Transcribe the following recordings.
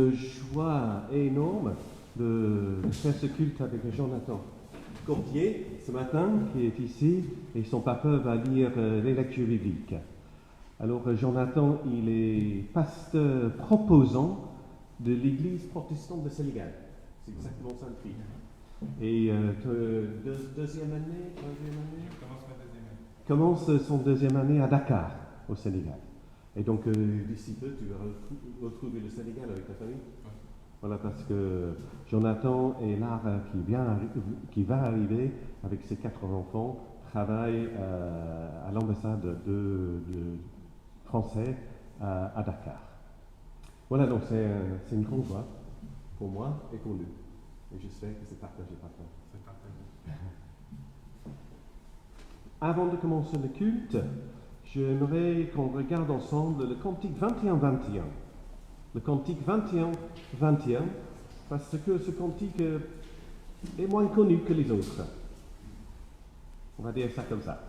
Joie énorme de faire ce culte avec Jonathan Cordier ce matin qui est ici et son papa va lire les lectures bibliques. Alors Jonathan, il est pasteur proposant de l'église protestante de Sénégal. C'est exactement ça le titre. Et deuxième année, troisième année commence son deuxième année à Dakar, au Sénégal. Et donc, d'ici peu, tu vas retrouver le Sénégal avec ta famille. Voilà, parce que Jonathan et Lara, qui va arriver avec ses 4 enfants, travaille à l'ambassade de français à Dakar. Voilà, donc c'est une grande joie pour moi et pour lui. Et j'espère que c'est partagé par toi. C'est partagé. Avant de commencer le culte, j'aimerais qu'on regarde ensemble le cantique 21-21. Le cantique 21-21, parce que ce cantique est moins connu que les autres. On va dire ça comme ça.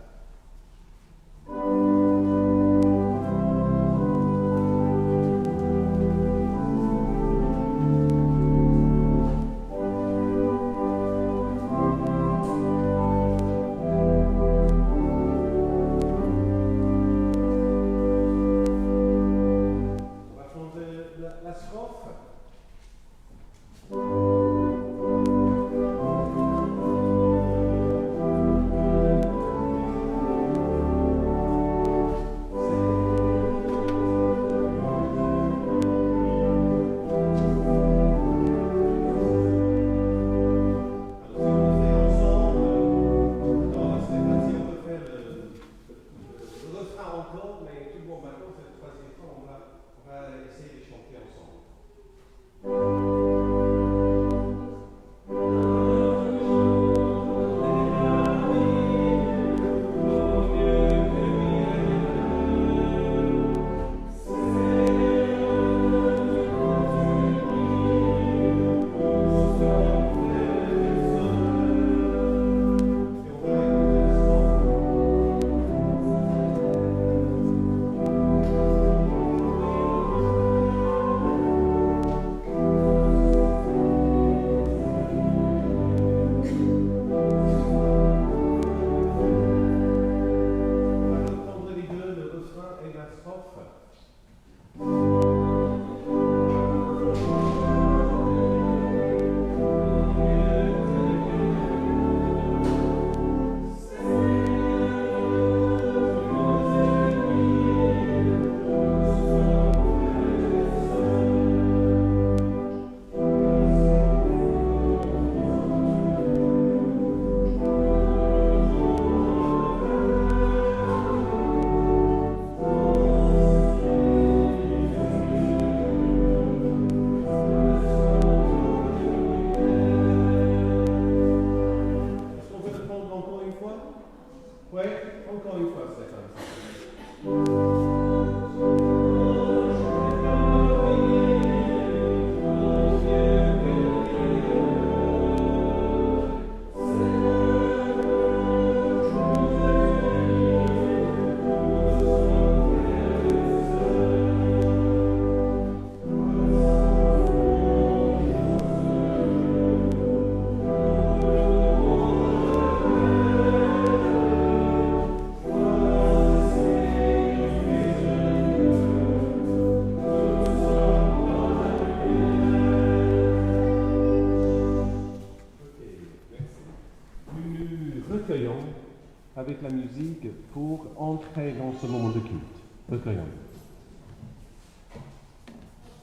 Avec la musique pour entrer dans ce moment de culte. Recueillons.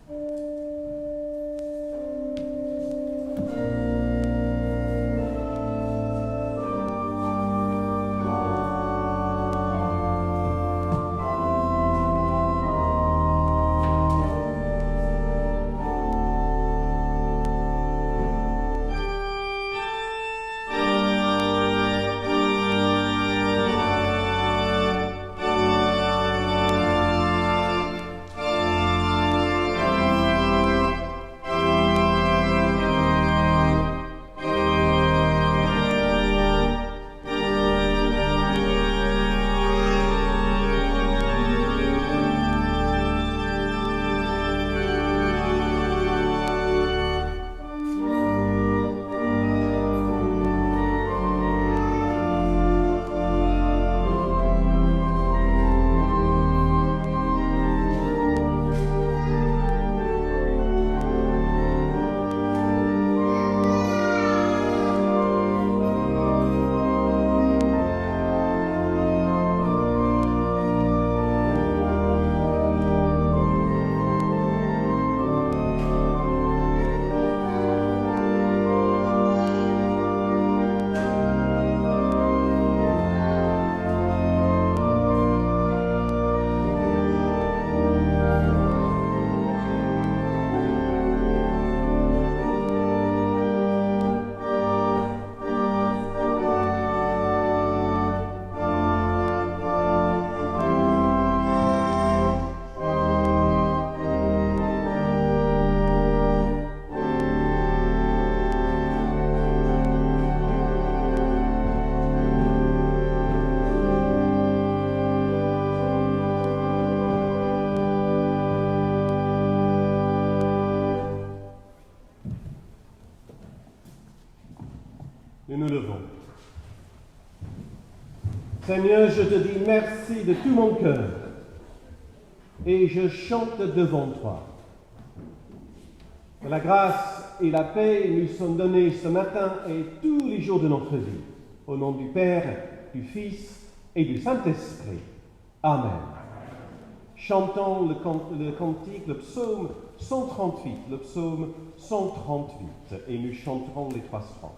Thank Nous nous levons. Seigneur, je te dis merci de tout mon cœur et je chante devant toi. Que la grâce et la paix nous sont données ce matin et tous les jours de notre vie. Au nom du Père, du Fils et du Saint-Esprit. Amen. Chantons le cantique, le psaume 138, le psaume 138, et nous chanterons les 3 strophes.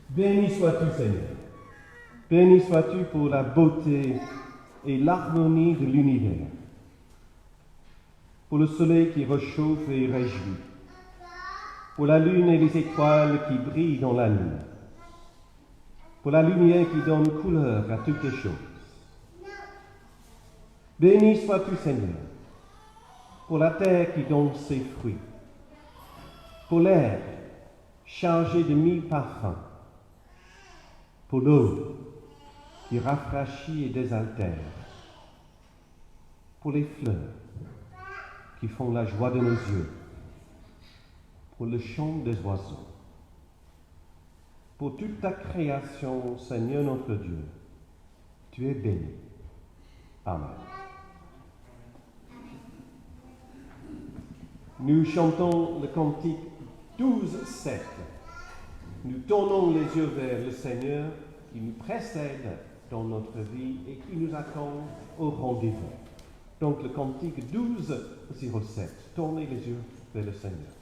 Béni sois-tu, Seigneur. Béni sois-tu pour la beauté et l'harmonie de l'univers, pour le soleil qui réchauffe et réjouit, pour la lune et les étoiles qui brillent dans la nuit, pour la lumière qui donne couleur à toutes choses. Béni sois-tu, Seigneur, pour la terre qui donne ses fruits, pour l'air chargé de 1000 parfums, pour l'eau qui rafraîchit et désaltère, pour les fleurs qui font la joie de nos yeux, pour le chant des oiseaux, pour toute ta création, Seigneur notre Dieu, tu es béni. Amen. Nous chantons le cantique 12-7. Nous tournons les yeux vers le Seigneur qui nous précède dans notre vie et qui nous attend au rendez-vous. Donc le cantique 12-07. Tournez les yeux vers le Seigneur.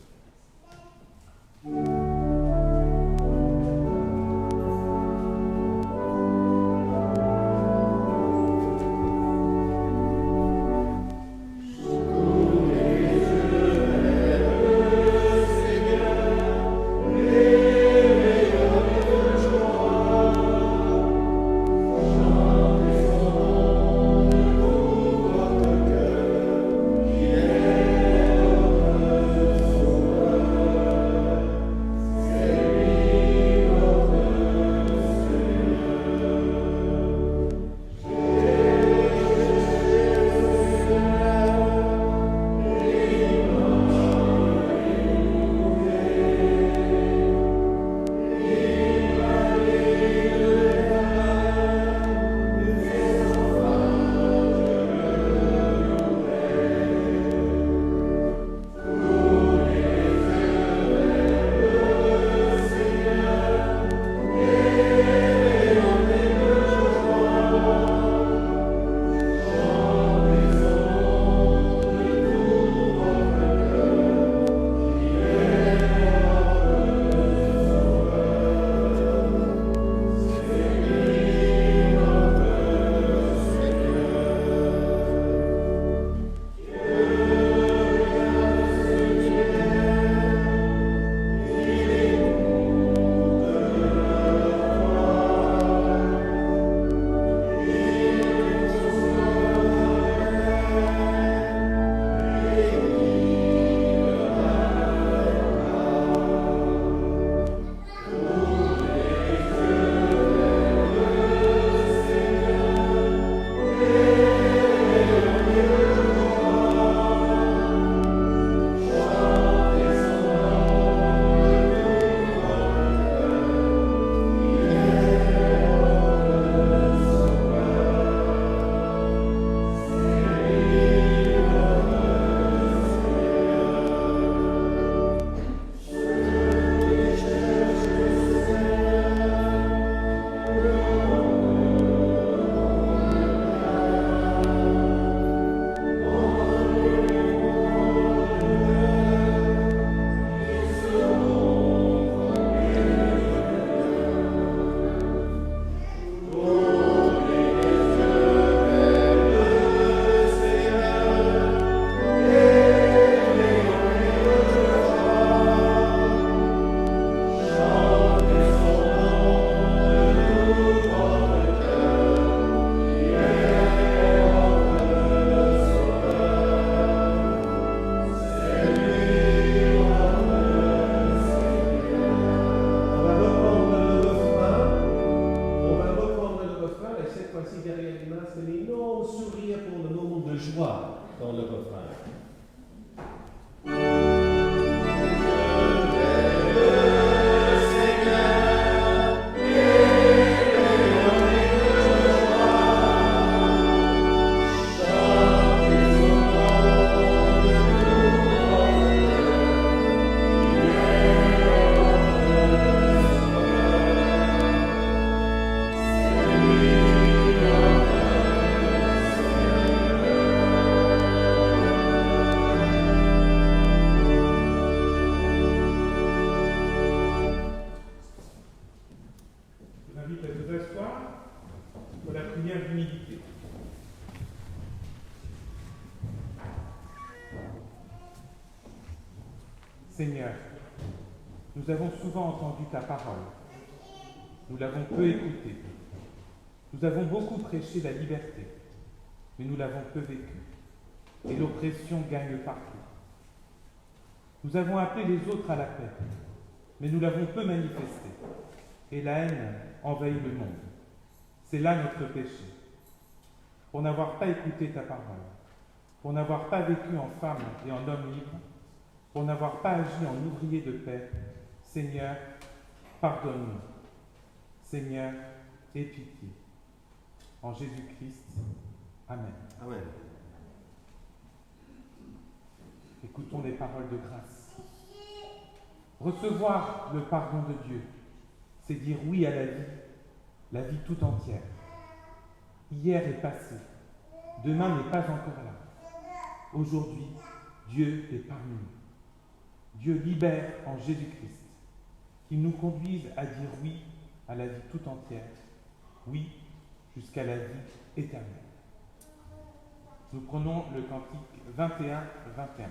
s'asseoir pour la prière d'humilité. Seigneur, nous avons souvent entendu ta parole. Nous l'avons peu écoutée. Nous avons beaucoup prêché la liberté, mais nous l'avons peu vécue. Et l'oppression gagne partout. Nous avons appelé les autres à la paix, mais nous l'avons peu manifestée. Et la haine envahit le monde. C'est là notre péché. Pour n'avoir pas écouté ta parole, pour n'avoir pas vécu en femme et en homme libre, pour n'avoir pas agi en ouvrier de paix, Seigneur, pardonne-nous. Seigneur, aie pitié. En Jésus-Christ, Amen. Amen. Écoutons les paroles de grâce. Recevoir le pardon de Dieu, c'est dire oui à la vie tout entière. Hier est passé, demain n'est pas encore là. Aujourd'hui, Dieu est parmi nous. Dieu libère en Jésus-Christ, qu'il nous conduise à dire oui à la vie tout entière, oui jusqu'à la vie éternelle. Nous prenons le cantique 21-21.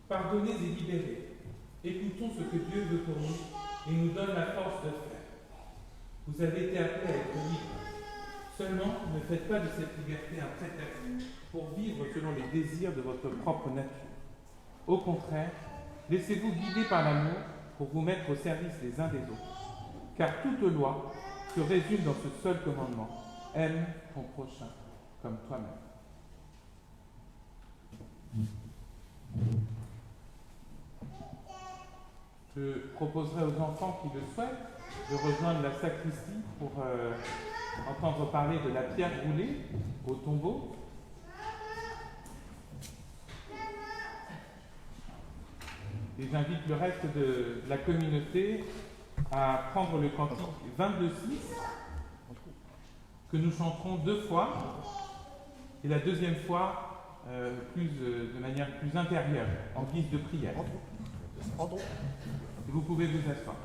Pardonnez et libérez. Écoutons ce que Dieu veut pour nous et nous donne la force de faire. Vous avez été appelés à être libres. Seulement, ne faites pas de cette liberté un prétexte pour vivre selon les désirs de votre propre nature. Au contraire, laissez-vous guider par l'amour pour vous mettre au service les uns des autres. Car toute loi se résume dans ce seul commandement. Aime ton prochain comme toi-même. Je proposerai aux enfants qui le souhaitent de rejoindre la sacristie pour entendre parler de la pierre roulée au tombeau. Et j'invite le reste de la communauté à prendre le cantique 22-6 que nous chanterons 2 fois et la deuxième fois de manière plus intérieure, en guise de prière. Pardon. Vous pouvez vous asseoir.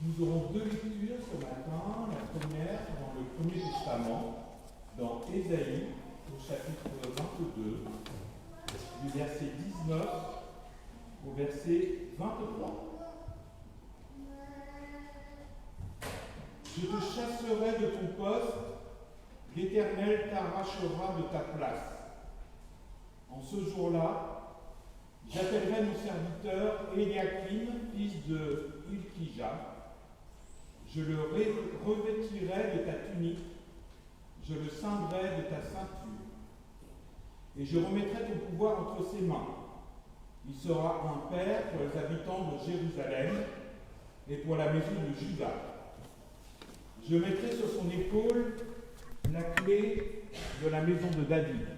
Nous aurons deux lectures ce matin. La première dans le Premier Testament, dans Ésaïe, au chapitre 22, du verset 19 au verset 23. Je te chasserai de ton poste, l'Éternel t'arrachera de ta place. En ce jour-là, j'appellerai mon serviteur Éliakim, fils de Hilkija. Je le revêtirai de ta tunique, je le ceindrai de ta ceinture, et je remettrai ton pouvoir entre ses mains. Il sera un père pour les habitants de Jérusalem et pour la maison de Juda. Je mettrai sur son épaule la clé de la maison de David.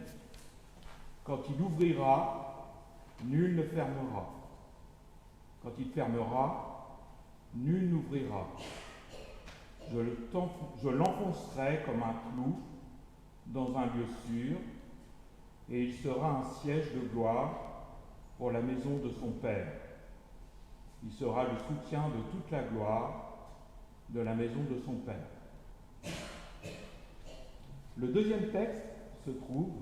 Quand il ouvrira, nul ne fermera. Quand il fermera, nul n'ouvrira. Je l'enfoncerai comme un clou dans un lieu sûr, et il sera un siège de gloire pour la maison de son Père. Il sera le soutien de toute la gloire de la maison de son Père. Le deuxième texte se trouve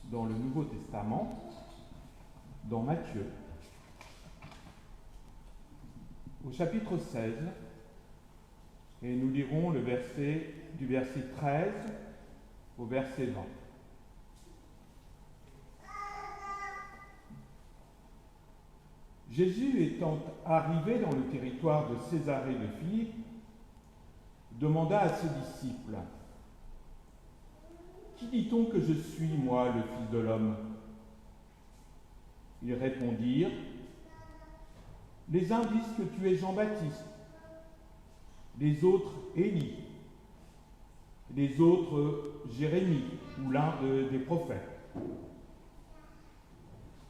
dans le Nouveau Testament, dans Matthieu, au chapitre 16, et nous lirons du verset 13 au verset 20. Jésus étant arrivé dans le territoire de Césarée de Philippe, demanda à ses disciples : « Qui dit-on que je suis, moi, le Fils de l'homme » Ils répondirent : « Les uns disent que tu es Jean-Baptiste, les autres Élie, les autres Jérémie ou l'un des prophètes. »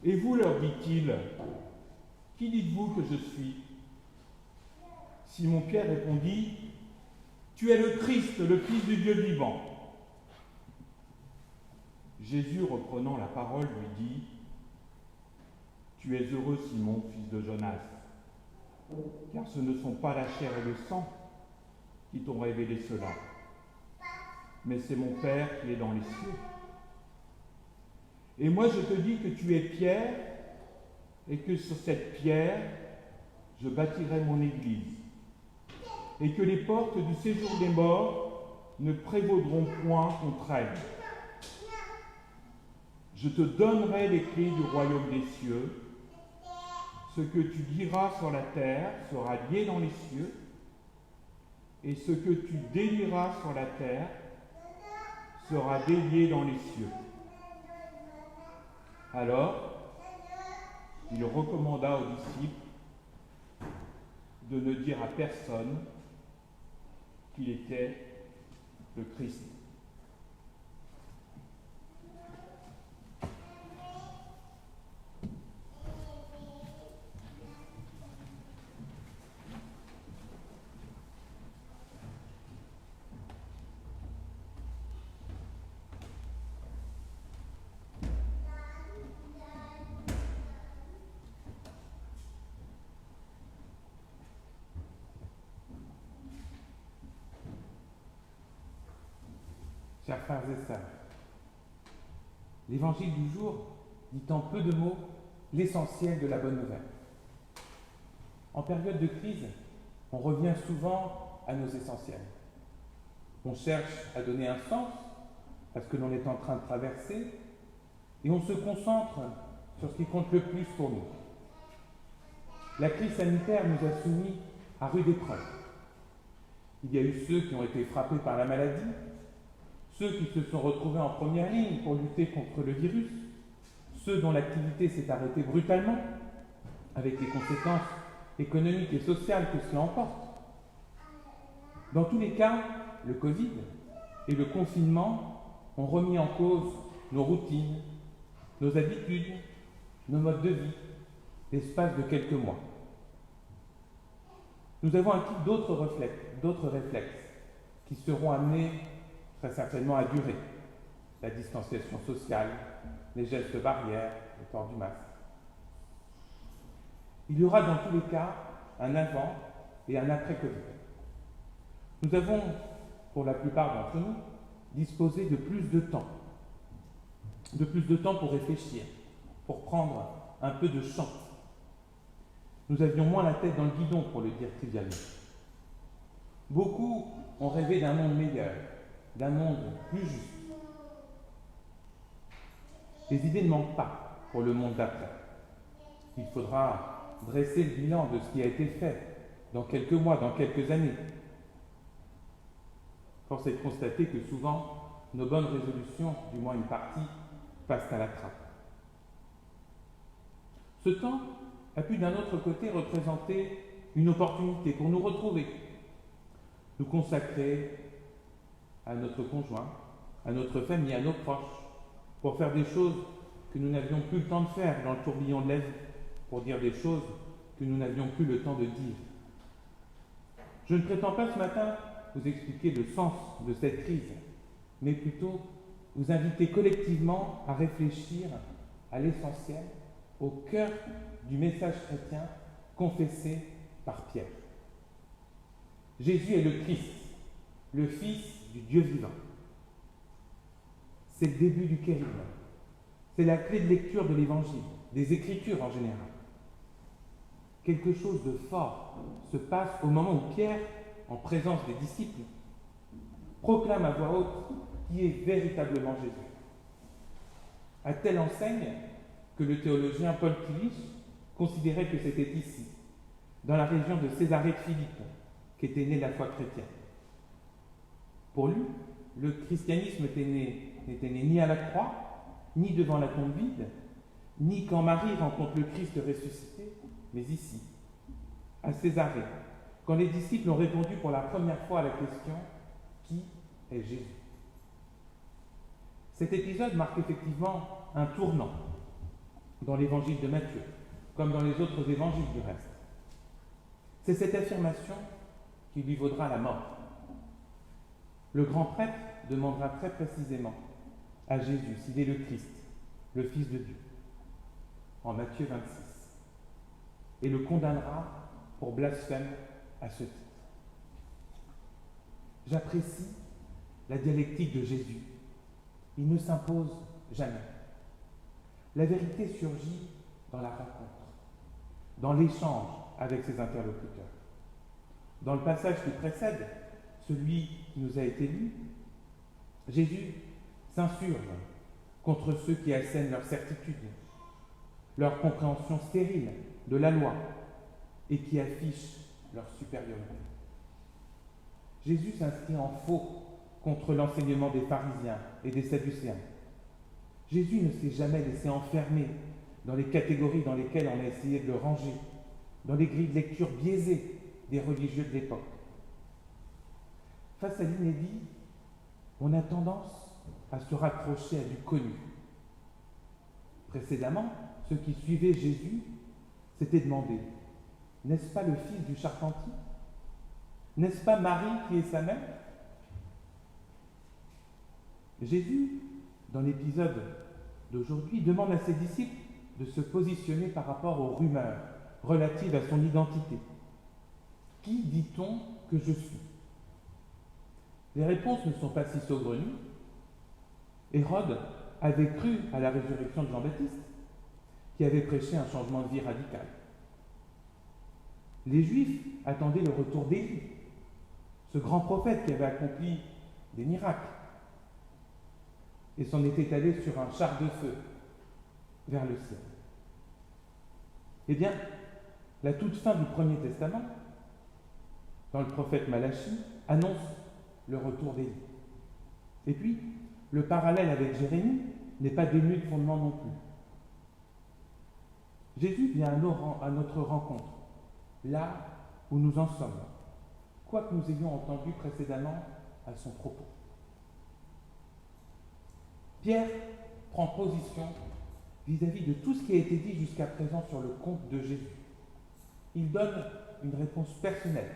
Et vous, leur dit-il, qui dites-vous que je suis ? Simon-Pierre répondit : Tu es le Christ, le Fils du Dieu vivant. Jésus, reprenant la parole, lui dit : Tu es heureux, Simon, fils de Jonas, car ce ne sont pas la chair et le sang qui t'ont révélé cela, mais c'est mon Père qui est dans les cieux. Et moi je te dis que tu es Pierre, et que sur cette pierre je bâtirai mon église, et que les portes du séjour des morts ne prévaudront point contre elle. Je te donnerai les clés du royaume des cieux. Ce que tu liras sur la terre sera lié dans les cieux, et ce que tu délieras sur la terre sera délié dans les cieux. Alors, il recommanda aux disciples de ne dire à personne qu'il était le Christ. Chers frères et sœurs, l'évangile du jour dit en peu de mots l'essentiel de la bonne nouvelle. En période de crise, on revient souvent à nos essentiels. On cherche à donner un sens à ce que l'on est en train de traverser et on se concentre sur ce qui compte le plus pour nous. La crise sanitaire nous a soumis à rude épreuve. Il y a eu ceux qui ont été frappés par la maladie, ceux qui se sont retrouvés en première ligne pour lutter contre le virus, ceux dont l'activité s'est arrêtée brutalement, avec les conséquences économiques et sociales que cela emporte. Dans tous les cas, le Covid et le confinement ont remis en cause nos routines, nos habitudes, nos modes de vie, l'espace de quelques mois. Nous avons acquis d'autres réflexes qui seront amenés très certainement à durer. La distanciation sociale, les gestes barrières, le port du masque. Il y aura dans tous les cas un avant et un après Covid. Nous avons, pour la plupart d'entre nous, disposé de plus de temps pour réfléchir, pour prendre un peu de champ. Nous avions moins la tête dans le guidon, pour le dire trivialement. Beaucoup ont rêvé d'un monde meilleur, d'un monde plus juste. Les idées ne manquent pas pour le monde d'après. Il faudra dresser le bilan de ce qui a été fait dans quelques mois, dans quelques années. Force est de constater que souvent, nos bonnes résolutions, du moins une partie, passent à la trappe. Ce temps a pu d'un autre côté représenter une opportunité pour nous retrouver, nous consacrer à notre conjoint, à notre famille, à nos proches, pour faire des choses que nous n'avions plus le temps de faire dans le tourbillon de la vie, pour dire des choses que nous n'avions plus le temps de dire. Je ne prétends pas ce matin vous expliquer le sens de cette crise, mais plutôt vous inviter collectivement à réfléchir à l'essentiel, au cœur du message chrétien confessé par Pierre. Jésus est le Christ, le Fils du Dieu vivant. C'est le début du kérigme. C'est la clé de lecture de l'Évangile, des Écritures en général. Quelque chose de fort se passe au moment où Pierre, en présence des disciples, proclame à voix haute qui est véritablement Jésus. À telle enseigne que le théologien Paul Tillich considérait que c'était ici, dans la région de Césarée de Philippe, qu'était née la foi chrétienne. Pour lui, le christianisme n'était né ni à la croix, ni devant la tombe vide, ni quand Marie rencontre le Christ ressuscité, mais ici, à Césarée, quand les disciples ont répondu pour la première fois à la question « Qui est Jésus ?» Cet épisode marque effectivement un tournant dans l'évangile de Matthieu, comme dans les autres évangiles du reste. C'est cette affirmation qui lui vaudra la mort. Le grand prêtre demandera très précisément à Jésus s'il est le Christ, le Fils de Dieu, en Matthieu 26, et le condamnera pour blasphème à ce titre. J'apprécie la dialectique de Jésus. Il ne s'impose jamais. La vérité surgit dans la rencontre, dans l'échange avec ses interlocuteurs. Dans le passage qui précède, celui qui nous a été lu, Jésus s'insurge contre ceux qui assènent leur certitude, leur compréhension stérile de la loi et qui affichent leur supériorité. Jésus s'inscrit en faux contre l'enseignement des pharisiens et des sadducéens. Jésus ne s'est jamais laissé enfermer dans les catégories dans lesquelles on a essayé de le ranger, dans les grilles de lecture biaisées des religieux de l'époque. Face à l'inédit, on a tendance à se raccrocher à du connu. Précédemment, ceux qui suivaient Jésus s'étaient demandé: n'est-ce pas le fils du charpentier? N'est-ce pas Marie qui est sa mère? Jésus, dans l'épisode d'aujourd'hui, demande à ses disciples de se positionner par rapport aux rumeurs relatives à son identité. Qui dit-on que je suis? Les réponses ne sont pas si saugrenues. Hérode avait cru à la résurrection de Jean-Baptiste, qui avait prêché un changement de vie radical. Les Juifs attendaient le retour d'Élie, ce grand prophète qui avait accompli des miracles, et s'en était allé sur un char de feu vers le ciel. Eh bien, la toute fin du Premier Testament, dans le prophète Malachie, annonce le retour d'Élie. Et puis, le parallèle avec Jérémie n'est pas dénué de fondement non plus. Jésus vient à notre rencontre, là où nous en sommes, quoi que nous ayons entendu précédemment à son propos. Pierre prend position vis-à-vis de tout ce qui a été dit jusqu'à présent sur le compte de Jésus. Il donne une réponse personnelle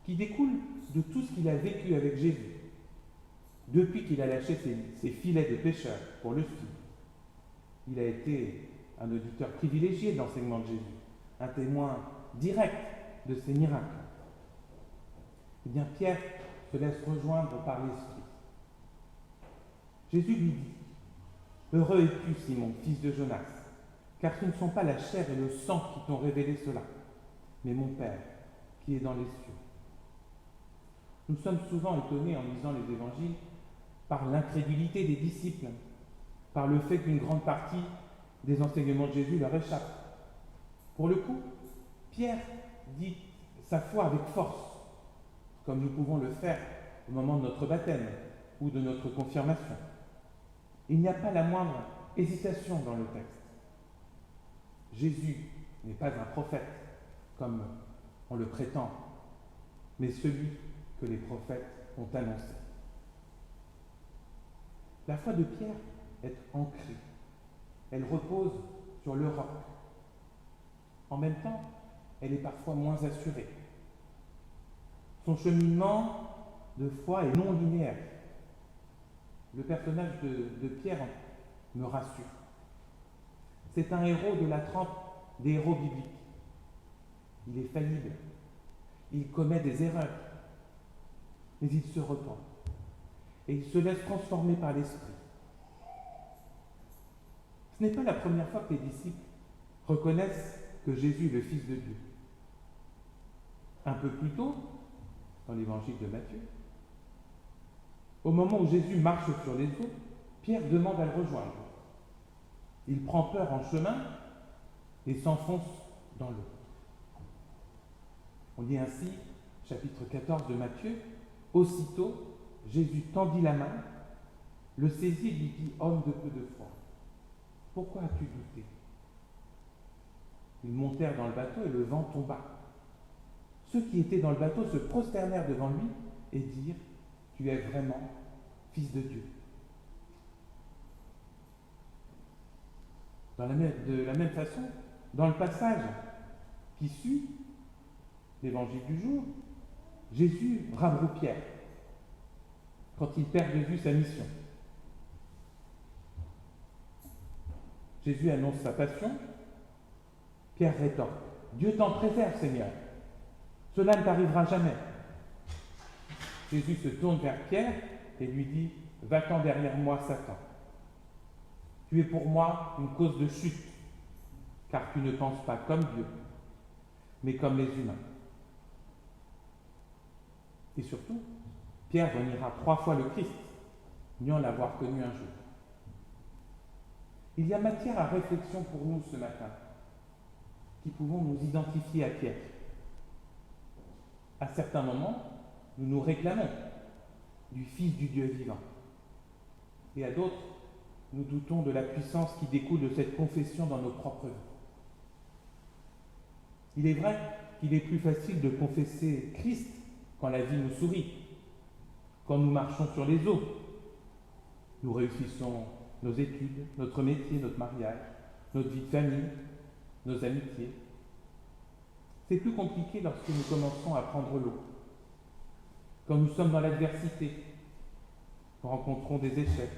qui découle de tout ce qu'il a vécu avec Jésus depuis qu'il a lâché ses filets de pêcheurs pour le suivre. Il a été un auditeur privilégié de l'enseignement de Jésus, un témoin direct de ses miracles. Eh bien, Pierre se laisse rejoindre par l'Esprit. Jésus lui dit: heureux es-tu, Simon, fils de Jonas, car ce ne sont pas la chair et le sang qui t'ont révélé cela, mais mon Père qui est dans les cieux. Nous sommes souvent étonnés en lisant les évangiles par l'incrédulité des disciples, par le fait qu'une grande partie des enseignements de Jésus leur échappe. Pour le coup, Pierre dit sa foi avec force, comme nous pouvons le faire au moment de notre baptême ou de notre confirmation. Il n'y a pas la moindre hésitation dans le texte. Jésus n'est pas un prophète, comme on le prétend, mais celui que les prophètes ont annoncé. La foi de Pierre est ancrée. Elle repose sur le roc. En même temps, elle est parfois moins assurée. Son cheminement de foi est non linéaire. Le personnage de Pierre me rassure. C'est un héros de la trempe des héros bibliques. Il est faillible. Il commet des erreurs. Mais il se repent. Et il se laisse transformer par l'Esprit. Ce n'est pas la première fois que les disciples reconnaissent que Jésus est le Fils de Dieu. Un peu plus tôt, dans l'évangile de Matthieu, au moment où Jésus marche sur les eaux, Pierre demande à le rejoindre. Il prend peur en chemin et s'enfonce dans l'eau. On lit ainsi, chapitre 14 de Matthieu: aussitôt, Jésus tendit la main, le saisit et lui dit: homme de peu de foi, pourquoi as-tu douté? Ils montèrent dans le bateau et le vent tomba. Ceux qui étaient dans le bateau se prosternèrent devant lui et dirent: tu es vraiment Fils de Dieu. De la même façon, dans le passage qui suit l'évangile du jour, Jésus rabroue Pierre quand il perd de vue sa mission. Jésus annonce sa passion. Pierre rétorque: Dieu t'en préserve, Seigneur. Cela ne t'arrivera jamais. Jésus se tourne vers Pierre et lui dit: va-t'en derrière moi, Satan. Tu es pour moi une cause de chute, car tu ne penses pas comme Dieu, mais comme les humains. Et surtout, Pierre reniera 3 fois le Christ, niant l'avoir connu un jour. Il y a matière à réflexion pour nous ce matin, qui pouvons nous identifier à Pierre. À certains moments, nous nous réclamons du Fils du Dieu vivant. Et à d'autres, nous doutons de la puissance qui découle de cette confession dans nos propres vies. Il est vrai qu'il est plus facile de confesser Christ quand la vie nous sourit, quand nous marchons sur les eaux. Nous réussissons nos études, notre métier, notre mariage, notre vie de famille, nos amitiés. C'est plus compliqué lorsque nous commençons à prendre l'eau. Quand nous sommes dans l'adversité, nous rencontrons des échecs,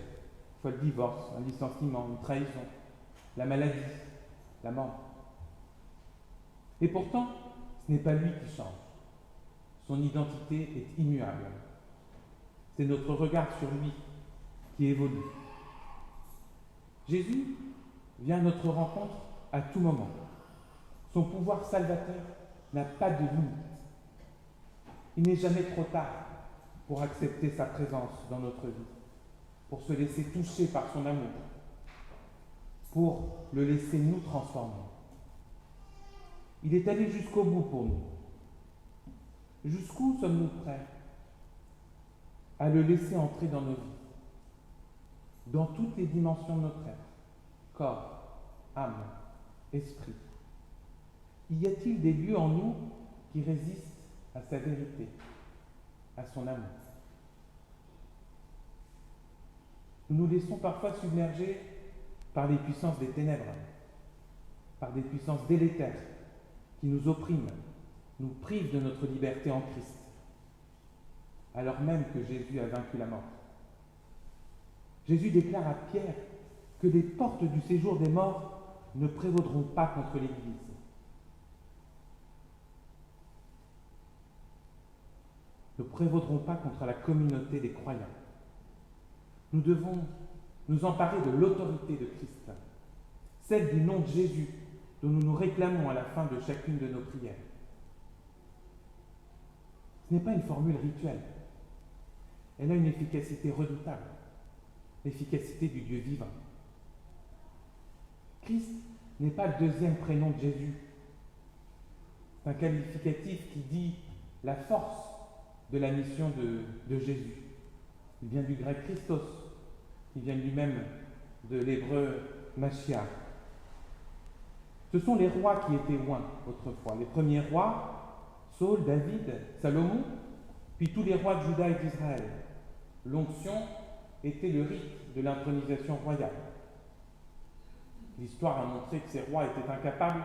soit le divorce, un licenciement, une trahison, la maladie, la mort. Et pourtant, ce n'est pas lui qui change. Son identité est immuable. C'est notre regard sur lui qui évolue. Jésus vient à notre rencontre à tout moment. Son pouvoir salvateur n'a pas de limite. Il n'est jamais trop tard pour accepter sa présence dans notre vie, pour se laisser toucher par son amour, pour le laisser nous transformer. Il est allé jusqu'au bout pour nous. Jusqu'où sommes-nous prêts à le laisser entrer dans nos vies, dans toutes les dimensions de notre être, corps, âme, esprit? Y a-t-il des lieux en nous qui résistent à sa vérité, à son amour? Nous nous laissons parfois submerger par les puissances des ténèbres, par des puissances délétères qui nous oppriment, nous privent de notre liberté en Christ, alors même que Jésus a vaincu la mort. Jésus déclare à Pierre que les portes du séjour des morts ne prévaudront pas contre l'Église. Ne prévaudront pas contre la communauté des croyants. Nous devons nous emparer de l'autorité de Christ, celle du nom de Jésus dont nous nous réclamons à la fin de chacune de nos prières. Ce n'est pas une formule rituelle. Elle a une efficacité redoutable, l'efficacité du Dieu vivant. Christ n'est pas le deuxième prénom de Jésus. C'est un qualificatif qui dit la force de la mission de Jésus. Il vient du grec Christos, qui vient lui-même de l'hébreu Mashiach. Ce sont les rois qui étaient oints autrefois. Les premiers rois, Saul, David, Salomon, puis tous les rois de Juda et d'Israël. L'onction était le rite de l'intronisation royale. L'histoire a montré que ces rois étaient incapables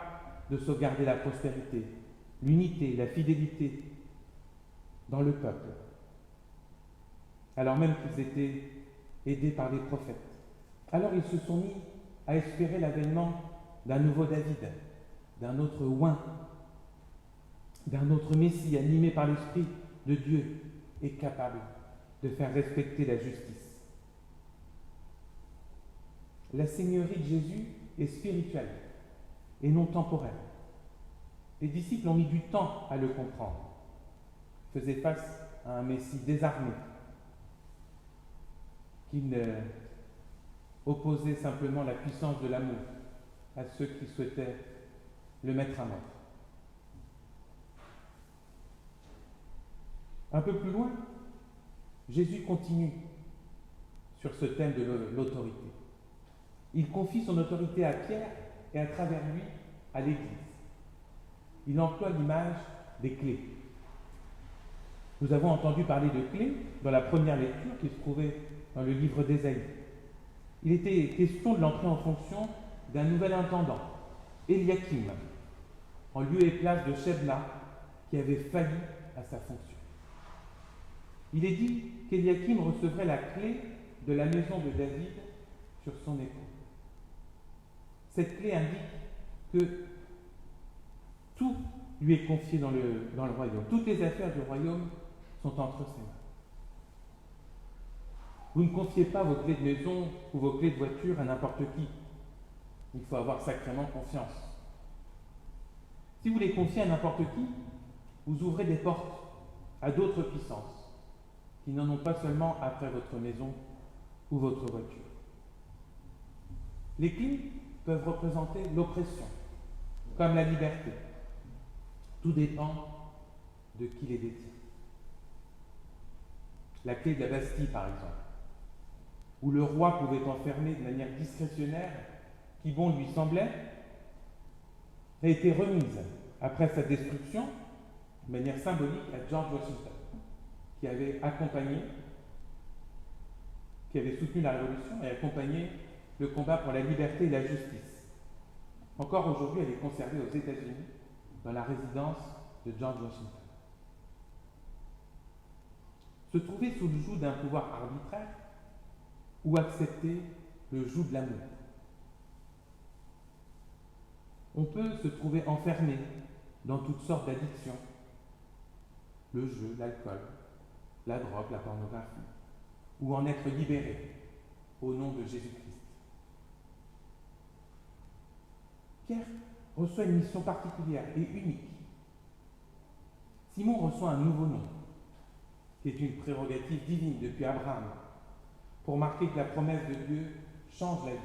de sauvegarder la prospérité, l'unité, la fidélité dans le peuple, alors même qu'ils étaient aidés par les prophètes. Alors ils se sont mis à espérer l'avènement d'un nouveau David, d'un autre oint, d'un autre Messie animé par l'Esprit de Dieu et capable de faire respecter la justice. La seigneurie de Jésus est spirituelle et non temporelle. Les disciples ont mis du temps à le comprendre. Ils faisaient face à un Messie désarmé qui opposait simplement la puissance de l'amour à ceux qui souhaitaient le mettre à mort. Un peu plus loin, Jésus continue sur ce thème de l'autorité. Il confie son autorité à Pierre et à travers lui à l'Église. Il emploie l'image des clés. Nous avons entendu parler de clés dans la première lecture qui se trouvait dans le livre d'Ésaïe. Il était question de l'entrée en fonction d'un nouvel intendant, Eliakim, en lieu et place de Shebna, qui avait failli à sa fonction. Il est dit qu'Eliakim recevrait la clé de la maison de David sur son épaule. Cette clé indique que tout lui est confié dans le royaume. Toutes les affaires du royaume sont entre ses mains. Vous ne confiez pas vos clés de maison ou vos clés de voiture à n'importe qui. Il faut avoir sacrément confiance. Si vous les confiez à n'importe qui, vous ouvrez des portes à d'autres puissances qui n'en ont pas seulement après votre maison ou votre voiture. Les clés peuvent représenter l'oppression, comme la liberté. Tout dépend de qui les détient. La clé de la Bastille, par exemple, où le roi pouvait enfermer de manière discrétionnaire qui bon lui semblait, a été remise après sa destruction de manière symbolique à George Washington, qui avait soutenu la Révolution et accompagné le combat pour la liberté et la justice. Encore aujourd'hui, elle est conservée aux États-Unis, dans la résidence de George Washington. Se trouver sous le joug d'un pouvoir arbitraire ou accepter le joug de l'amour. On peut se trouver enfermé dans toutes sortes d'addictions, le jeu, l'alcool, la drogue, la pornographie, ou en être libéré au nom de Jésus-Christ. Pierre reçoit une mission particulière et unique. Simon reçoit un nouveau nom, qui est une prérogative divine depuis Abraham, pour marquer que la promesse de Dieu change la vie.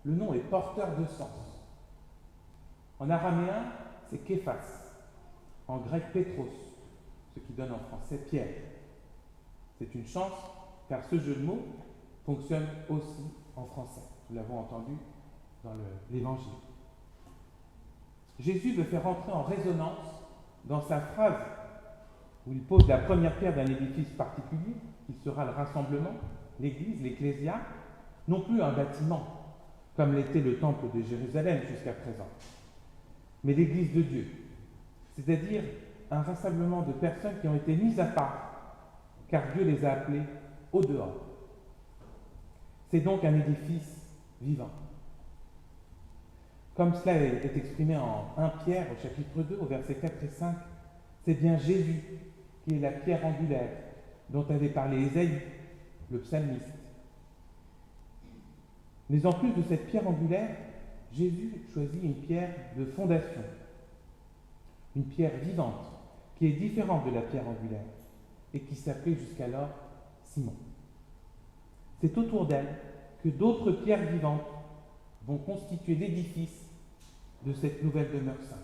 Le nom est porteur de sens. En araméen, c'est Képhas, en grec Pétros, ce qui donne en français Pierre. C'est une chance, car ce jeu de mots fonctionne aussi en français. Nous l'avons entendu dans l'Évangile. Jésus veut faire entrer en résonance dans sa phrase où il pose la première pierre d'un édifice particulier, qui sera le rassemblement, l'Église, l'Ecclésia, non plus un bâtiment, comme l'était le temple de Jérusalem jusqu'à présent, mais l'Église de Dieu, c'est-à-dire un rassemblement de personnes qui ont été mises à part, car Dieu les a appelées au dehors. C'est donc un édifice vivant. Comme cela est exprimé en 1 Pierre au chapitre 2, au versets 4 et 5, c'est bien Jésus qui est la pierre angulaire dont avait parlé Ésaïe, le psalmiste. Mais en plus de cette pierre angulaire, Jésus choisit une pierre de fondation, une pierre vivante, qui est différente de la pierre angulaire et qui s'appelait jusqu'alors Simon. C'est autour d'elle que d'autres pierres vivantes vont constituer l'édifice de cette nouvelle demeure sainte,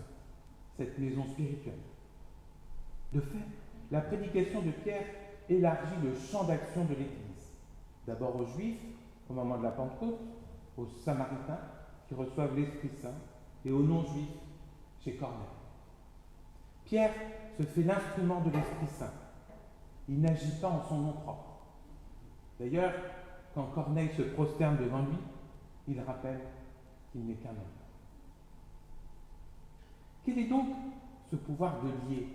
cette maison spirituelle. De fait, la prédication de Pierre élargit le champ d'action de l'Église, d'abord aux Juifs au moment de la Pentecôte, aux Samaritains qui reçoivent l'Esprit Saint et aux non-Juifs chez Corneille. Pierre se fait l'instrument de l'Esprit Saint. Il n'agit pas en son nom propre. D'ailleurs, quand Corneille se prosterne devant lui, il rappelle qu'il n'est qu'un homme. Quel est donc ce pouvoir de lier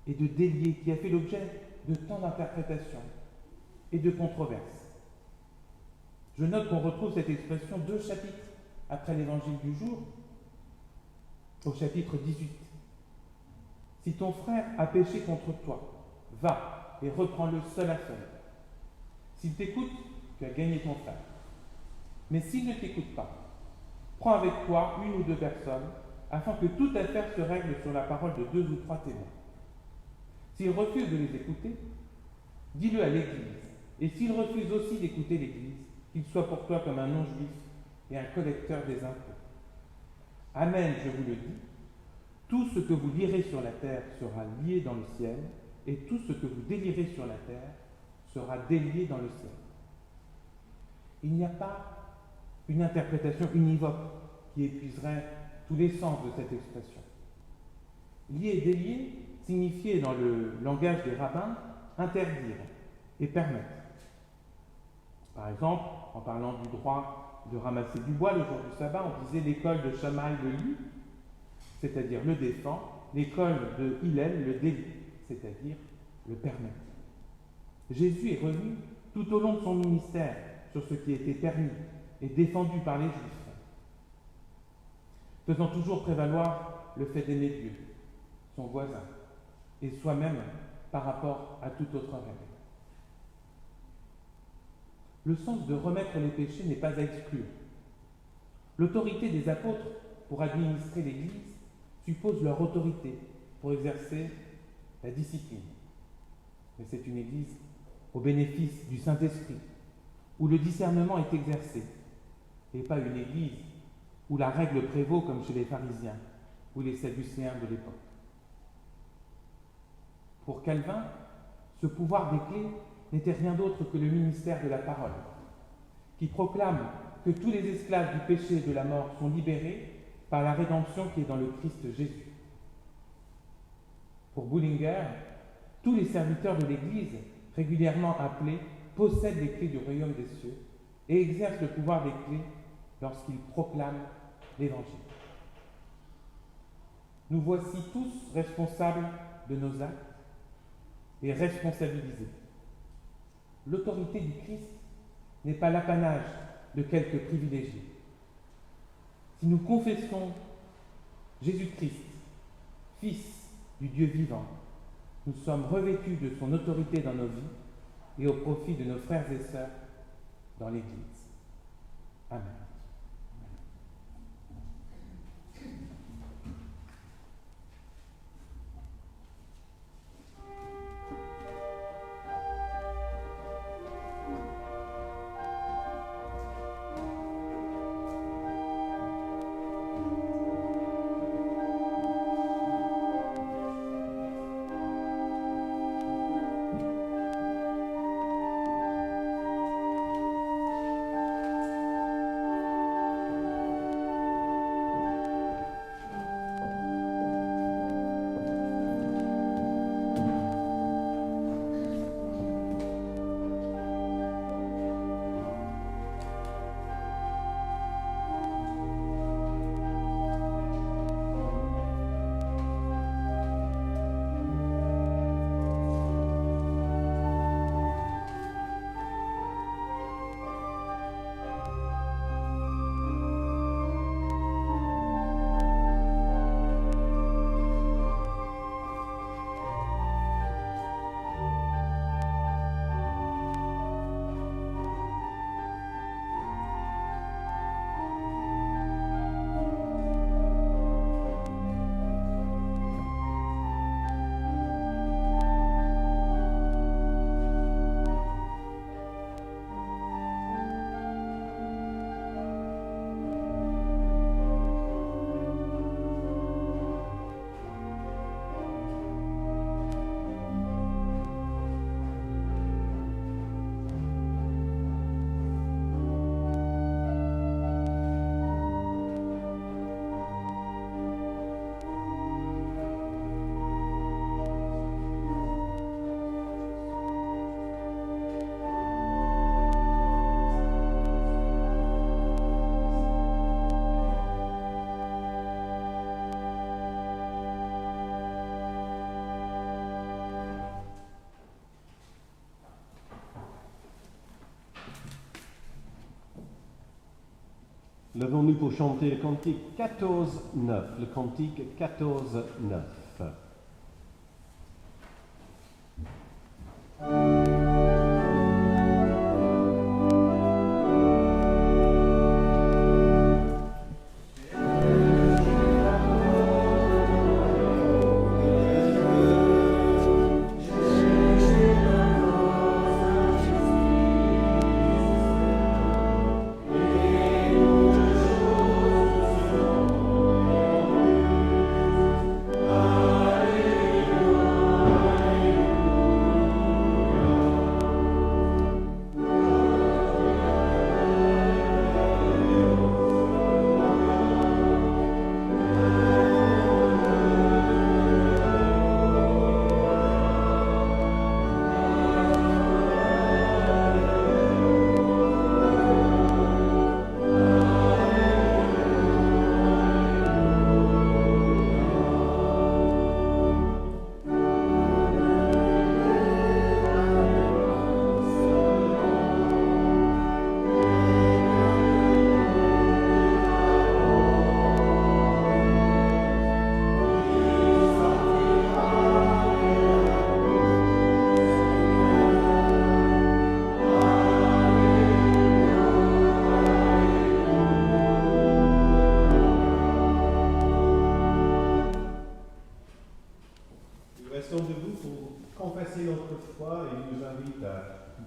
et de délier qui a fait l'objet de tant d'interprétations et de controverses? Je note qu'on retrouve cette expression 2 chapitres après l'évangile du jour, au chapitre 18. Si ton frère a péché contre toi, va et reprends-le seul à seul. S'il t'écoute, tu as gagné ton frère. Mais s'il ne t'écoute pas, prends avec toi 1 ou 2 personnes, afin que toute affaire se règle sur la parole de 2 ou 3 témoins. S'il refuse de les écouter, dis-le à l'Église. Et s'il refuse aussi d'écouter l'Église, qu'il soit pour toi comme un non-juif et un collecteur des impôts. Amen, je vous le dis, tout ce que vous lirez sur la terre sera lié dans le ciel, et tout ce que vous délierez sur la terre sera délié dans le ciel. Il n'y a pas une interprétation univoque qui épuiserait tous les sens de cette expression. Lié et délié signifiait dans le langage des rabbins interdire et permettre. Par exemple, en parlant du droit de ramasser du bois le jour du sabbat, on disait l'école de Shammai le lie, c'est-à-dire le défend, l'école de Hillel le délie, c'est-à-dire le permet. Jésus est revenu tout au long de son ministère sur ce qui était permis et défendu par les Juifs, faisant toujours prévaloir le fait d'aimer Dieu, son voisin, et soi-même par rapport à toute autre règle. Le sens de remettre les péchés n'est pas à exclure. L'autorité des apôtres pour administrer l'Église suppose leur autorité pour exercer la discipline. Mais c'est une Église au bénéfice du Saint-Esprit, où le discernement est exercé, et pas une église où la règle prévaut comme chez les pharisiens ou les sadducéens de l'époque. Pour Calvin, ce pouvoir des clés n'était rien d'autre que le ministère de la parole, qui proclame que tous les esclaves du péché et de la mort sont libérés par la rédemption qui est dans le Christ Jésus. Pour Bullinger, tous les serviteurs de l'Église, régulièrement appelés, possèdent les clés du royaume des cieux et exercent le pouvoir des clés lorsqu'ils proclament l'Évangile. Nous voici tous responsables de nos actes et responsabilisés. L'autorité du Christ n'est pas l'apanage de quelques privilégiés. Si nous confessons Jésus-Christ, Fils du Dieu vivant, nous sommes revêtus de son autorité dans nos vies et au profit de nos frères et sœurs dans l'Église. Amen. Levons-nous pour chanter le cantique 14-9. Le cantique 14-9.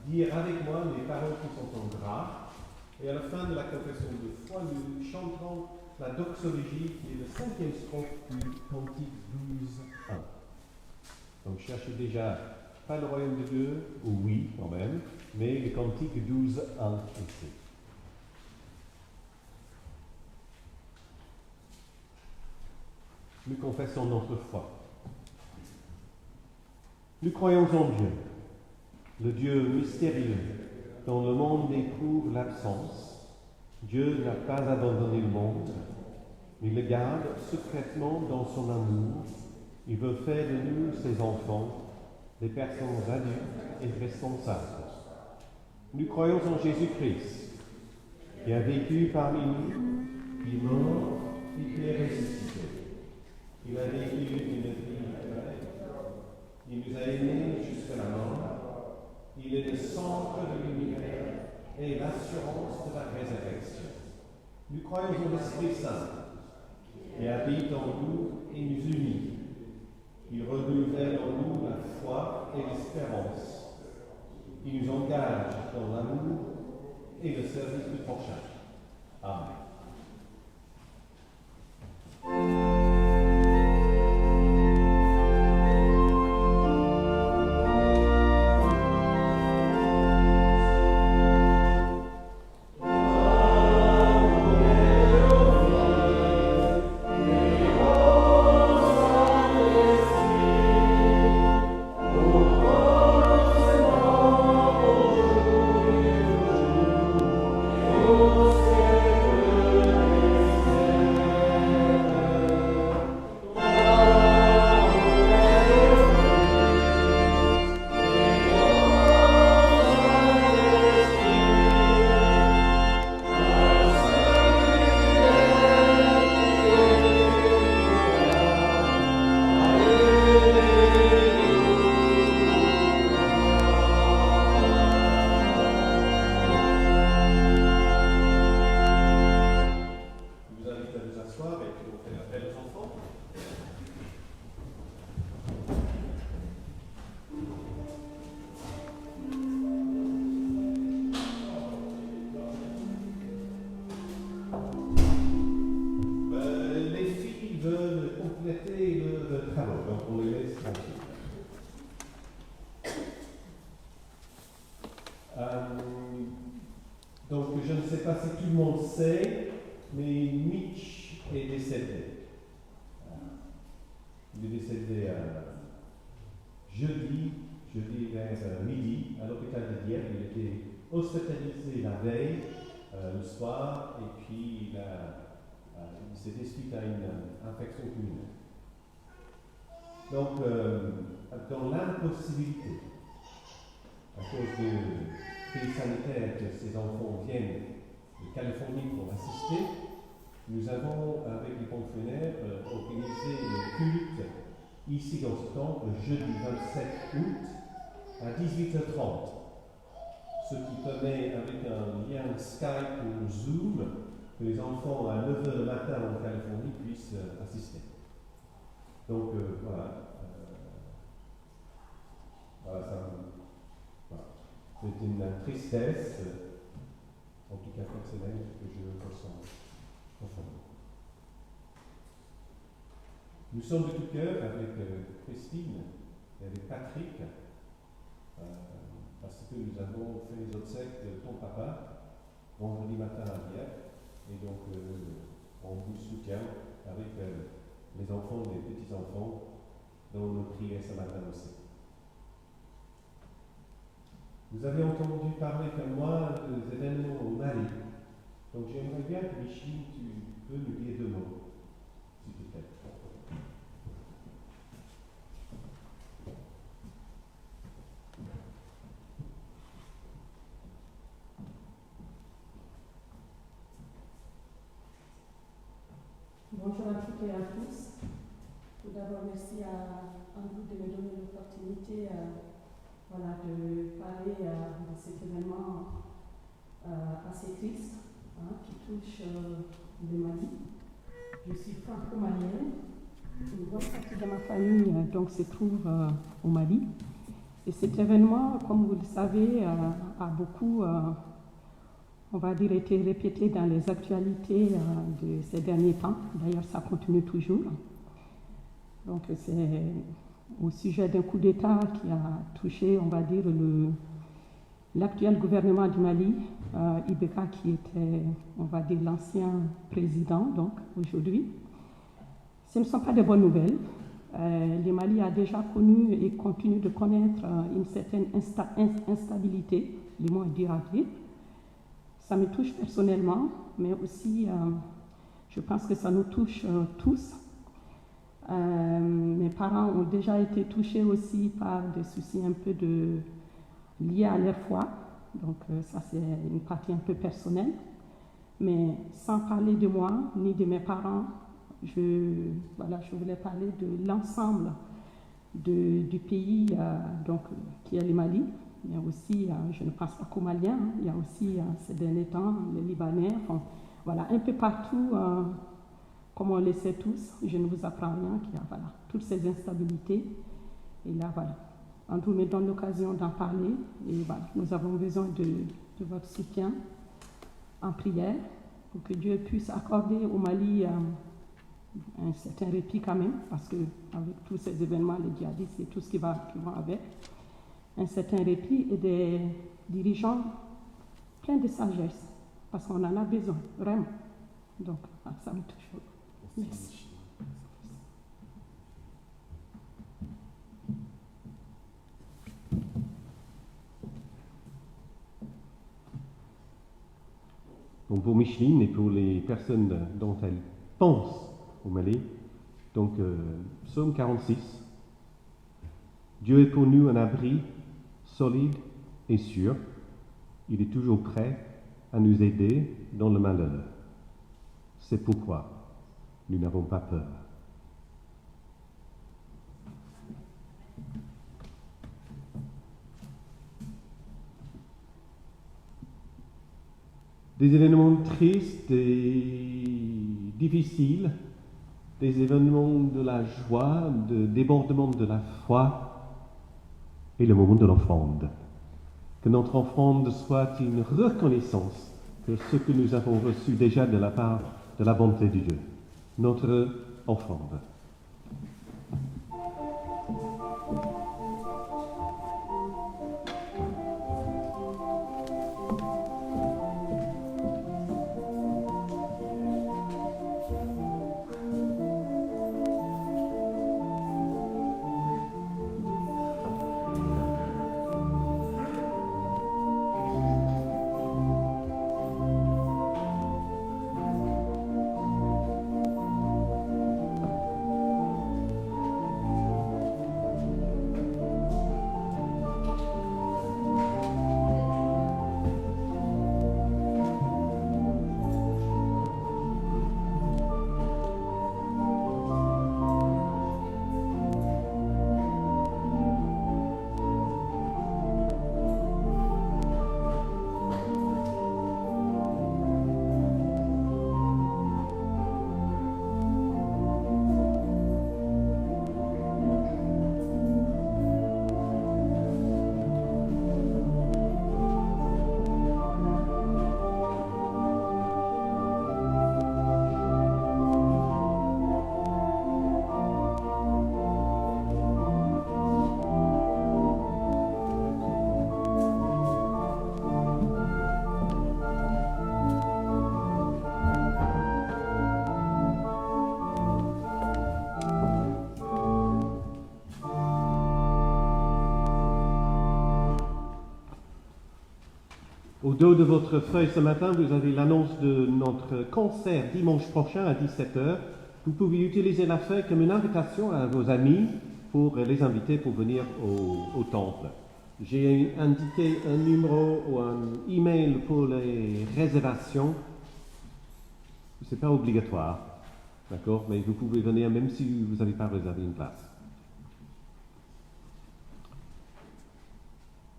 Dire avec moi les paroles qui sont en gras Et à la fin de la confession de foi, nous chanterons la doxologie qui est le 5e strophe du Cantique 12.1. Donc cherchez déjà pas le royaume de Dieu, ou oui quand même, mais le Cantique 12.1 ici. Nous confessons notre foi. Nous croyons en Dieu, le Dieu mystérieux, dont le monde éprouve l'absence. Dieu n'a pas abandonné le monde, mais le garde secrètement dans son amour. Il veut faire de nous, ses enfants, des personnes adultes et responsables. Nous croyons en Jésus-Christ, qui a vécu parmi nous, qui est mort et qui est ressuscité. Il a vécu une vie parfaite. Il nous a aimés jusqu'à la mort. Il est le centre de l'univers et l'assurance de la résurrection. Nous croyons en l'Esprit Saint, qui habite en nous et nous unit. Il renouvelle en nous la foi et l'espérance. Il nous engage dans l'amour et le service du prochain. Amen. Donc, je ne sais pas si tout le monde sait, mais Mitch est décédé. Il est décédé jeudi vers midi à l'hôpital de Dieppe. Il était hospitalisé la veille, le soir, et puis il s'est suite à une infection pulmonaire. Donc, dans l'impossibilité, à cause de crise sanitaire, que ces enfants viennent de Californie pour assister, nous avons, avec les pompes funèbres, organisé le culte ici dans ce temple le jeudi 27 août à 18h30. Ce qui permet, avec un lien Skype ou Zoom, que les enfants à 9h le matin en Californie puissent assister. Donc voilà. C'est une tristesse, en tout cas personnelle, que je ressens profondément. Nous sommes de tout cœur avec Christine et avec Patrick, parce que nous avons fait les obsèques de ton papa vendredi matin à Dieppe, et donc on vous soutient avec les enfants et les petits-enfants dans nos prières ce matin aussi. Vous avez entendu parler comme moi des événements au Mali. Donc j'aimerais bien que Micheline, tu peux nous dire 2 mots, s'il te plaît. Bonjour à toutes et à tous. Tout d'abord, merci à vous de me donner l'opportunité de parler de cet événement assez triste qui touche le Mali. Je suis franco-malienne. Une bonne partie de ma famille se trouve au Mali. Et cet événement, comme vous le savez, a beaucoup on va dire, été répété dans les actualités de ces derniers temps. D'ailleurs, ça continue toujours. Donc, c'est au sujet d'un coup d'État qui a touché, on va dire, l'actuel gouvernement du Mali, Ibeka, qui était, on va dire, l'ancien président, donc, aujourd'hui. Ce ne sont pas de bonnes nouvelles. Le Mali a déjà connu et continue de connaître une certaine instabilité, du moins durable. Ça me touche personnellement, mais aussi, je pense que ça nous touche tous. Mes parents ont déjà été touchés aussi par des soucis un peu liés à leur foi. Donc ça, c'est une partie un peu personnelle. Mais sans parler de moi, ni de mes parents, je voulais parler de l'ensemble du pays donc, qui est le Mali, mais aussi, je ne pense pas qu'aux Maliens, il y a aussi ces derniers temps les Libanais, enfin, voilà, un peu partout, comme on le sait tous, je ne vous apprends rien, qu'il y a voilà, toutes ces instabilités. Et là, voilà, Andrew me donne l'occasion d'en parler, et voilà, nous avons besoin de votre soutien en prière pour que Dieu puisse accorder au Mali un certain répit quand même, parce qu'avec tous ces événements, les djihadistes et tout ce qui vont avec, un certain répit et des dirigeants pleins de sagesse, parce qu'on en a besoin, vraiment. Donc, ça me touche. Merci. Donc pour Micheline et pour les personnes dont elle pense au Mali, donc psaume 46, Dieu est pour nous un abri solide et sûr. Il est toujours prêt à nous aider dans le malheur. C'est pourquoi nous n'avons pas peur. Des événements tristes et difficiles, des événements de la joie, de débordement de la foi et le moment de l'offrande. Que notre offrande soit une reconnaissance de ce que nous avons reçu déjà de la part de la bonté de Dieu. Notre offrande. Au dos de votre feuille ce matin, vous avez l'annonce de notre concert dimanche prochain à 17h. Vous pouvez utiliser la feuille comme une invitation à vos amis pour les inviter pour venir au temple. J'ai indiqué un numéro ou un email pour les réservations. Ce n'est pas obligatoire, d'accord, mais vous pouvez venir même si vous n'avez pas réservé une place.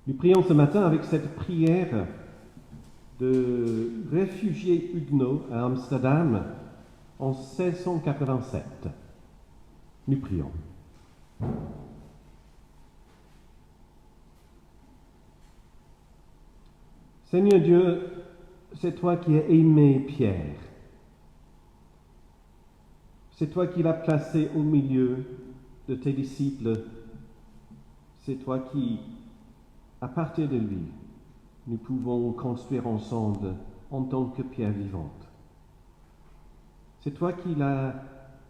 Nous prions ce matin avec cette prière de réfugiés huguenots à Amsterdam en 1687. Nous prions. Seigneur Dieu, c'est toi qui as aimé Pierre. C'est toi qui l'as placé au milieu de tes disciples. C'est toi qui, à partir de lui, nous pouvons construire ensemble en tant que pierre vivante. C'est toi qui l'as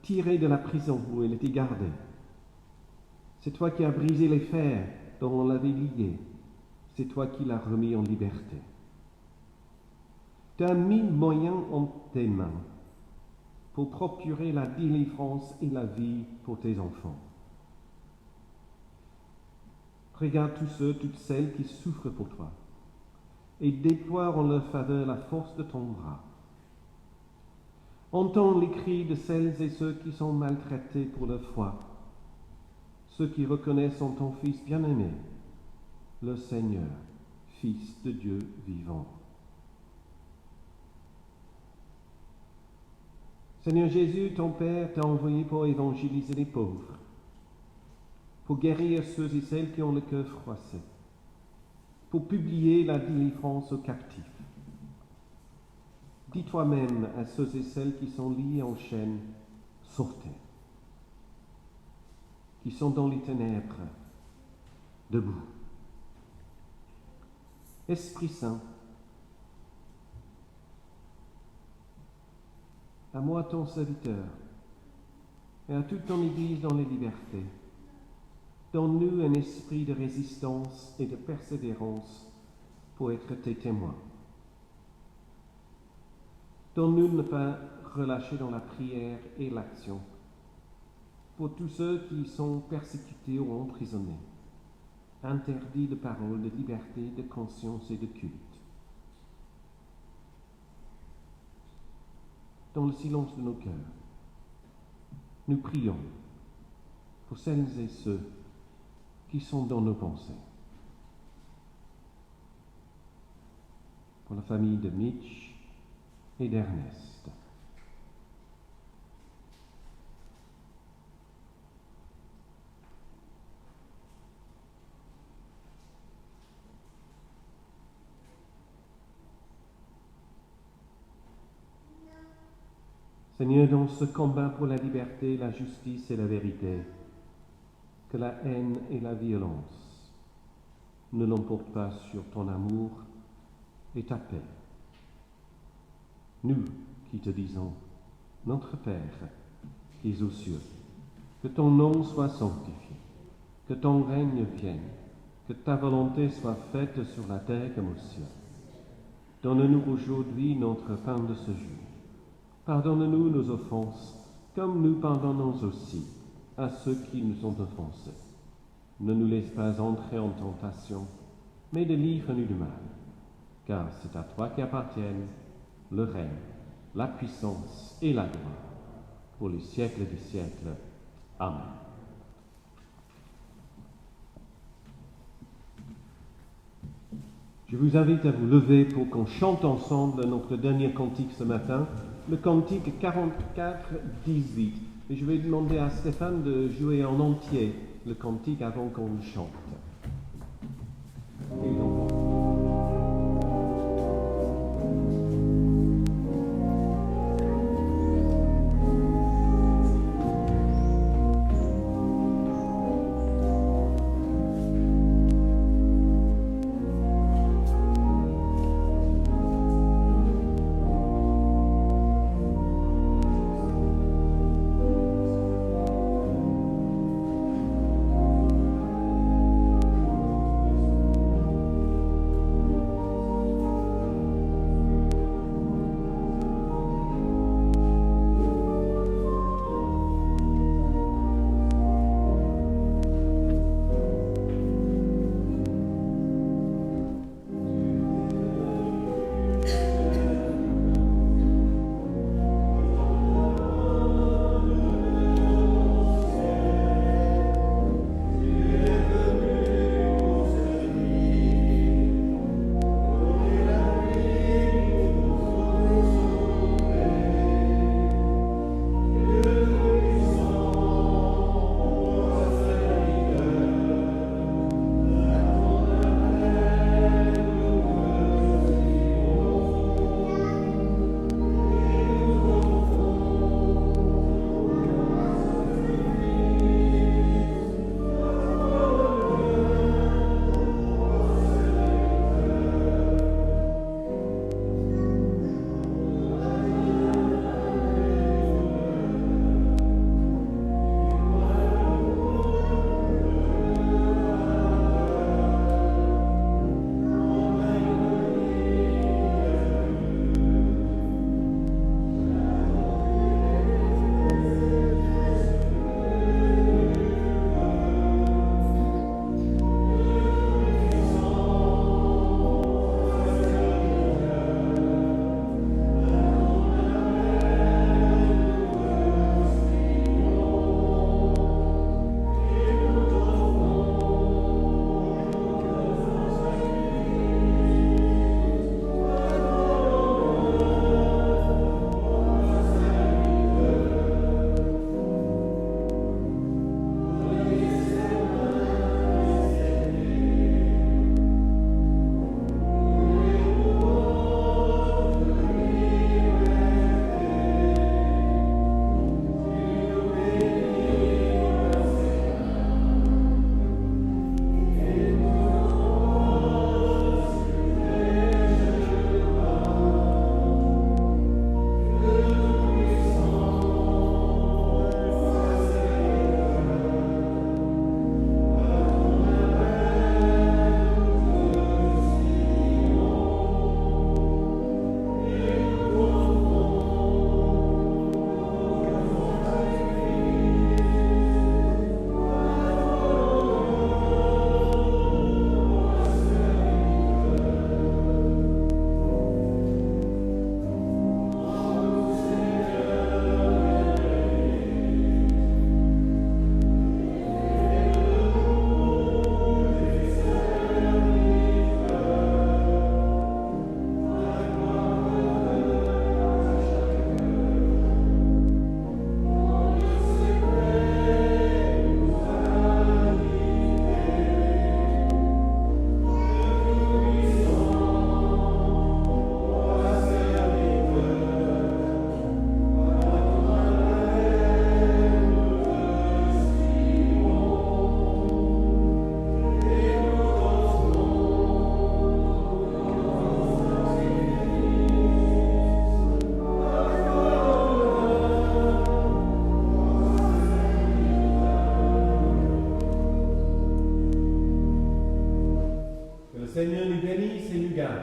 tiré de la prison où il était gardé. C'est toi qui as brisé les fers dont on l'avait lié. C'est toi qui l'as remis en liberté. Tu as mis moyens en tes mains pour procurer la délivrance et la vie pour tes enfants. Regarde tous ceux, toutes celles qui souffrent pour toi et déploie en leur faveur la force de ton bras. Entends les cris de celles et ceux qui sont maltraités pour leur foi, ceux qui reconnaissent en ton Fils bien-aimé, le Seigneur, Fils de Dieu vivant. Seigneur Jésus, ton Père t'a envoyé pour évangéliser les pauvres, pour guérir ceux et celles qui ont le cœur froissé, pour publier la délivrance aux captifs. Dis toi-même à ceux et celles qui sont liés en chaînes, sortez, qui sont dans les ténèbres, debout. Esprit Saint, à moi ton serviteur, et à toute ton Église dans les libertés, donne-nous un esprit de résistance et de persévérance pour être tes témoins. Donne-nous de ne pas relâcher dans la prière et l'action pour tous ceux qui sont persécutés ou emprisonnés, interdits de parole, de liberté, de conscience et de culte. Dans le silence de nos cœurs, nous prions pour celles et ceux qui sont dans nos pensées. Pour la famille de Mitch et d'Ernest. Seigneur, dans ce combat pour la liberté, la justice et la vérité, que la haine et la violence ne l'emportent pas sur ton amour et ta paix. Nous qui te disons, notre Père, qui es aux cieux, que ton nom soit sanctifié, que ton règne vienne, que ta volonté soit faite sur la terre comme au ciel. Donne-nous aujourd'hui notre pain de ce jour. Pardonne-nous nos offenses, comme nous pardonnons aussi à ceux qui nous ont offensés. Ne nous laisse pas entrer en tentation, mais délivre-nous du mal. Car c'est à toi qu'appartiennent le règne, la puissance et la gloire, pour les siècles des siècles. Amen. Je vous invite à vous lever pour qu'on chante ensemble notre dernier cantique ce matin, le cantique 44, 18. Et je vais demander à Stéphane de jouer en entier le cantique avant qu'on le chante. Et donc, garde.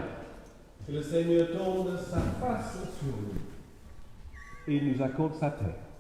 Que le Seigneur tourne sa face sur nous et il nous accorde sa terre.